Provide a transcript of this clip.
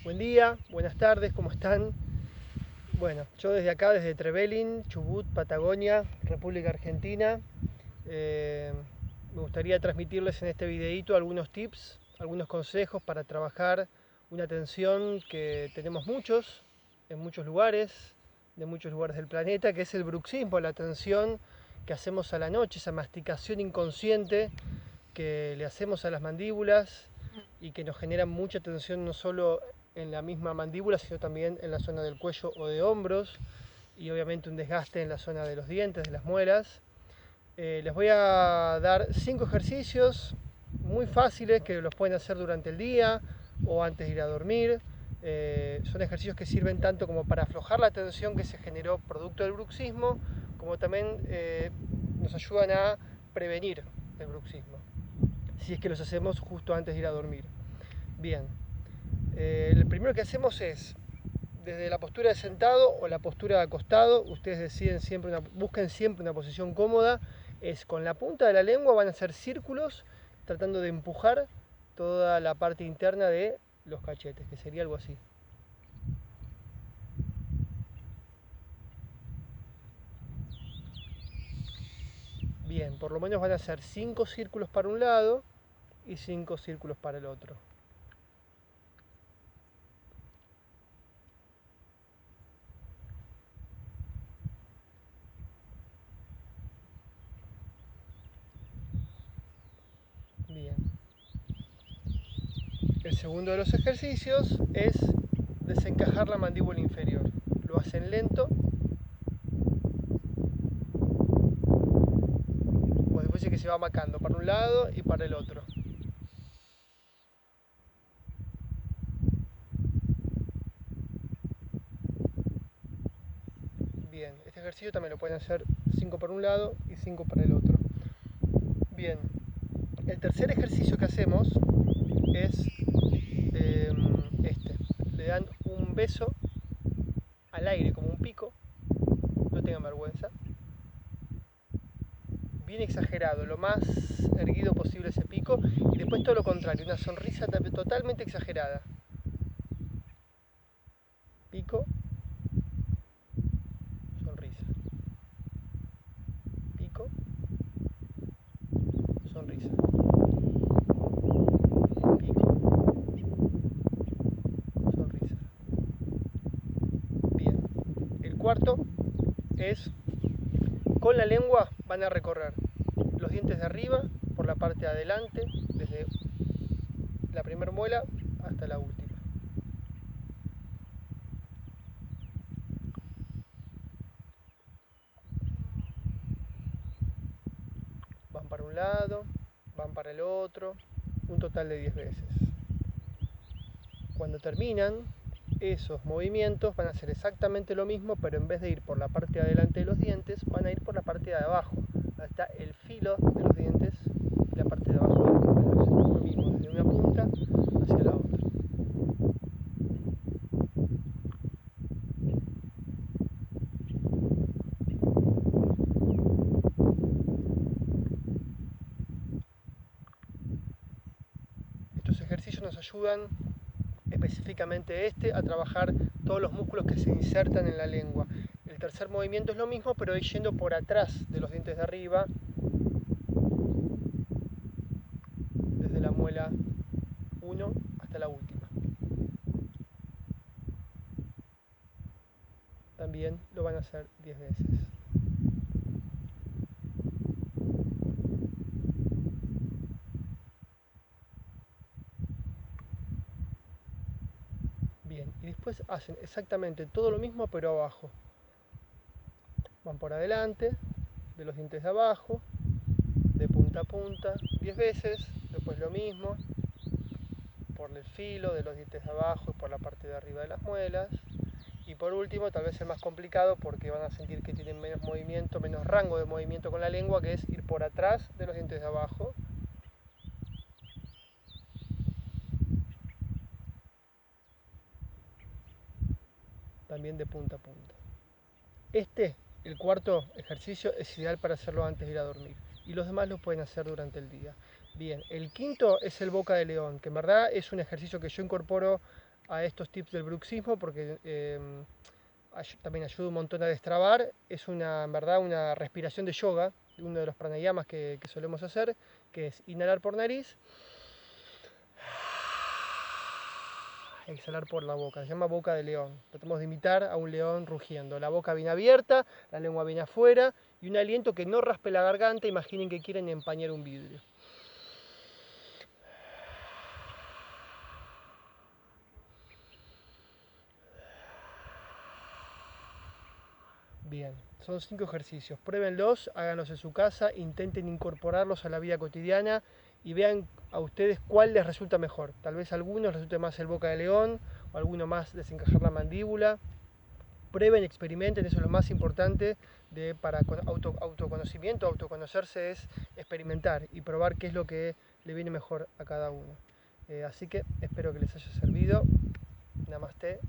Buen día, buenas tardes, ¿cómo están? Bueno, yo desde acá, desde Trevelin, Chubut, Patagonia, República Argentina, eh, me gustaría transmitirles en este videíto algunos tips, algunos consejos para trabajar una tensión que tenemos muchos, en muchos lugares, de muchos lugares del planeta, que es el bruxismo, la tensión que hacemos a la noche, esa masticación inconsciente que le hacemos a las mandíbulas y que nos genera mucha tensión no solo en la misma mandíbula, sino también en la zona del cuello o de hombros, y obviamente un desgaste en la zona de los dientes, de las muelas. Les voy a dar 5 ejercicios muy fáciles que los pueden hacer durante el día o antes de ir a dormir. Son ejercicios que sirven tanto como para aflojar la tensión que se generó producto del bruxismo, como también nos ayudan a prevenir el bruxismo, si es que los hacemos justo antes de ir a dormir. Bien, el primero que hacemos es desde la postura de sentado o la postura de acostado. Ustedes deciden siempre busquen siempre una posición cómoda. Es con la punta de la lengua van a hacer círculos tratando de empujar toda la parte interna de los cachetes, que sería algo así. Bien, por lo menos van a hacer 5 círculos para un lado y 5 círculos para el otro. Bien. El segundo de los ejercicios es desencajar la mandíbula inferior. Lo hacen lento, como si fuese que se va amacando para un lado y para el otro. Bien, este ejercicio también lo pueden hacer 5 para un lado y 5 para el otro. Bien, el tercer ejercicio que hacemos es este. Le dan un beso al aire como un pico, no tengan vergüenza. Bien exagerado, lo más erguido posible ese pico, y después todo lo contrario, una sonrisa totalmente exagerada. Pico, sonrisa. Pico, sonrisa. Pico, sonrisa. Bien. El cuarto es con la lengua van a recorrer los dientes de arriba por la parte de adelante, desde la primera muela hasta la última. Van para un lado, van para el otro, un total de 10 veces. Cuando terminan, esos movimientos van a ser exactamente lo mismo, pero en vez de ir por la parte de adelante de los dientes, van a ir por la parte de abajo. Donde está el filo de los dientes y la parte de abajo de las muelas. Lo mismo, desde una punta hacia la otra. Estos ejercicios nos ayudan, específicamente este, a trabajar todos los músculos que se insertan en la lengua. El tercer movimiento es lo mismo, pero yendo por atrás de los dientes de arriba, desde la muela 1 hasta la última. También lo van a hacer 10 veces. Bien, y después hacen exactamente todo lo mismo, pero abajo. Van por adelante, de los dientes de abajo, de punta a punta, 10 veces, después lo mismo, por el filo de los dientes de abajo y por la parte de arriba de las muelas. Y por último, tal vez el más complicado, porque van a sentir que tienen menos movimiento, menos rango de movimiento con la lengua, que es ir por atrás de los dientes de abajo, también de punta a punta. Este, el cuarto ejercicio, es ideal para hacerlo antes de ir a dormir, y los demás lo pueden hacer durante el día. Bien, el quinto es el boca de león, que en verdad es un ejercicio que yo incorporo a estos tips del bruxismo porque también ayuda un montón a destrabar. Es en verdad una respiración de yoga, uno de los pranayamas que solemos hacer, que es inhalar por nariz, exhalar por la boca. Se llama boca de león. Tratamos de imitar a un león rugiendo. La boca bien abierta, la lengua bien afuera y un aliento que no raspe la garganta. Imaginen que quieren empañar un vidrio. Bien, son 5 ejercicios. Pruébenlos, háganlos en su casa, intenten incorporarlos a la vida cotidiana y vean a ustedes cuál les resulta mejor. Tal vez a algunos les resulte más el boca de león o a alguno más desencajar la mandíbula. Prueben, experimenten, eso es lo más importante para autoconocimiento, autoconocerse es experimentar y probar qué es lo que le viene mejor a cada uno. Así que espero que les haya servido. Namaste.